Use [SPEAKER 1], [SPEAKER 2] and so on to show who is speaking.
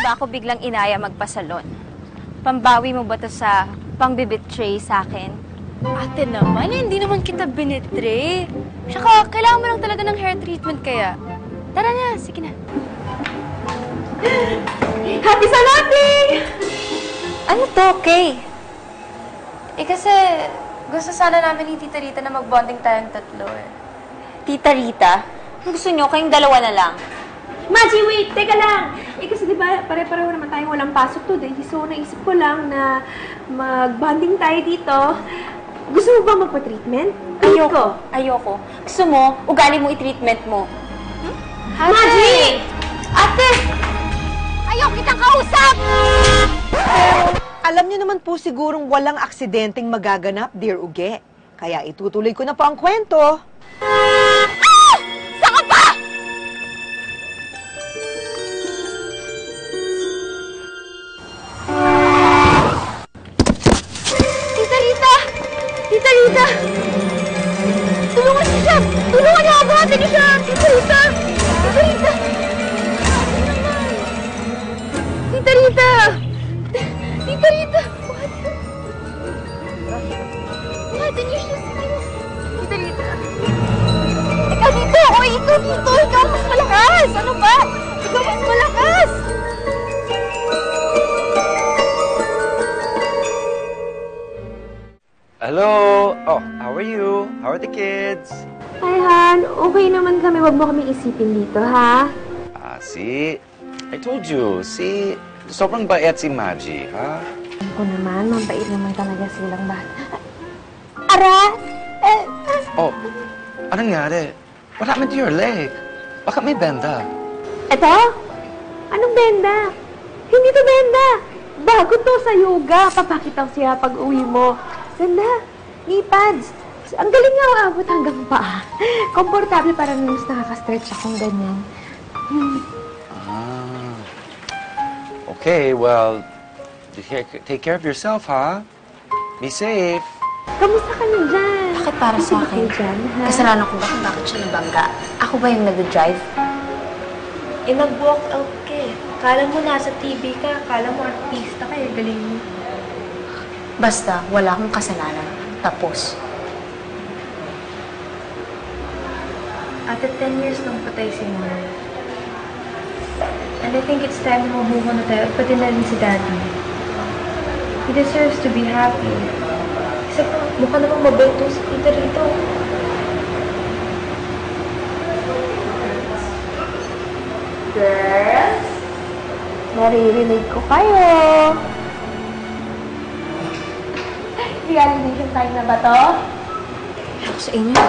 [SPEAKER 1] ba ako biglang inaya magpasalon? Pambawi mo ba to sa pangbibitray sa akin?
[SPEAKER 2] Ate naman, hindi naman kita binitray. Tsaka, kailangan mo lang talaga ng hair treatment kaya. Tara na, sige na.
[SPEAKER 1] Happy salating! Ano to, Kay?
[SPEAKER 2] Kasi gusto sana namin ni Tita Rita na mag-bonding tayong tatlo eh.
[SPEAKER 1] Tita Rita? Gusto nyo kayong dalawa na lang?
[SPEAKER 3] Maji, wait! Teka lang! Kasi diba, pare-pareho naman tayong walang pasok today. So, naisip ko lang na mag-bonding tayo dito. Gusto mo ba magpa-treatment?
[SPEAKER 1] Ayoko. Gusto mo, ugali mo i-treatment mo.
[SPEAKER 3] Maji!
[SPEAKER 1] Ate! Ayoko kitang kausap!
[SPEAKER 4] Alam niyo naman po sigurong walang aksidenteng magaganap, Dear Uge. Kaya itutuloy ko na po ang kwento.
[SPEAKER 1] Saka pa! Tita Rita! Tita Rita! Tulungan niyo siya! Tulungan niyo ako! Ate niyo siya! Tita Rita! Tita Rita! Tita Rita! Tita Rita! Ate niyo siya! Tita Rita! Ikaw dito! O, ikaw dito! Ikaw mas malakas! Ano ba? Ikaw mas malakas!
[SPEAKER 5] Hello! Oh, how are you? How are the kids?
[SPEAKER 3] Hi, Han. Okay naman kami. Huwag mo kami isipin dito, ha?
[SPEAKER 5] See? I told you. See? Sobrang bait si Maji, ha?
[SPEAKER 3] Alam ko naman, mabait naman talaga silang bata. Ara!
[SPEAKER 5] Oh, anong nangyari? What happened to your leg? Bakit may benda?
[SPEAKER 3] Eto? Anong benda? Hindi to benda. Bago to sa yoga. Papakita ko siya pag uwi mo. Ganda. Knee pads. Ang galing nga uabot hanggang paa. Komportable para mas nakaka-stretch akong ganyan.
[SPEAKER 5] Ah. Okay, well, take care of yourself, ha? Be safe.
[SPEAKER 3] Kamusta ka na dyan?
[SPEAKER 1] Bakit para sa akin?
[SPEAKER 3] Dyan, ha?
[SPEAKER 1] Kasalanan ko bakit siya nabangga? Ako ba yung nag-drive?
[SPEAKER 2] Nag-walk out ka eh. Kala mo nasa TV ka, kala mo artista ka eh, galing mo.
[SPEAKER 1] Basta, wala akong kasalanan. Tapos.
[SPEAKER 2] Ate, 10 years nang patay si Mom. And I think it's time na move on na tayo at pati na rin si Daddy. He deserves to be happy. Isa pa, mukha namang mabait to si Tita rito.
[SPEAKER 3] Girls, naririnig ko kayo. Realization time na ba to?
[SPEAKER 1] Ako sa inyo.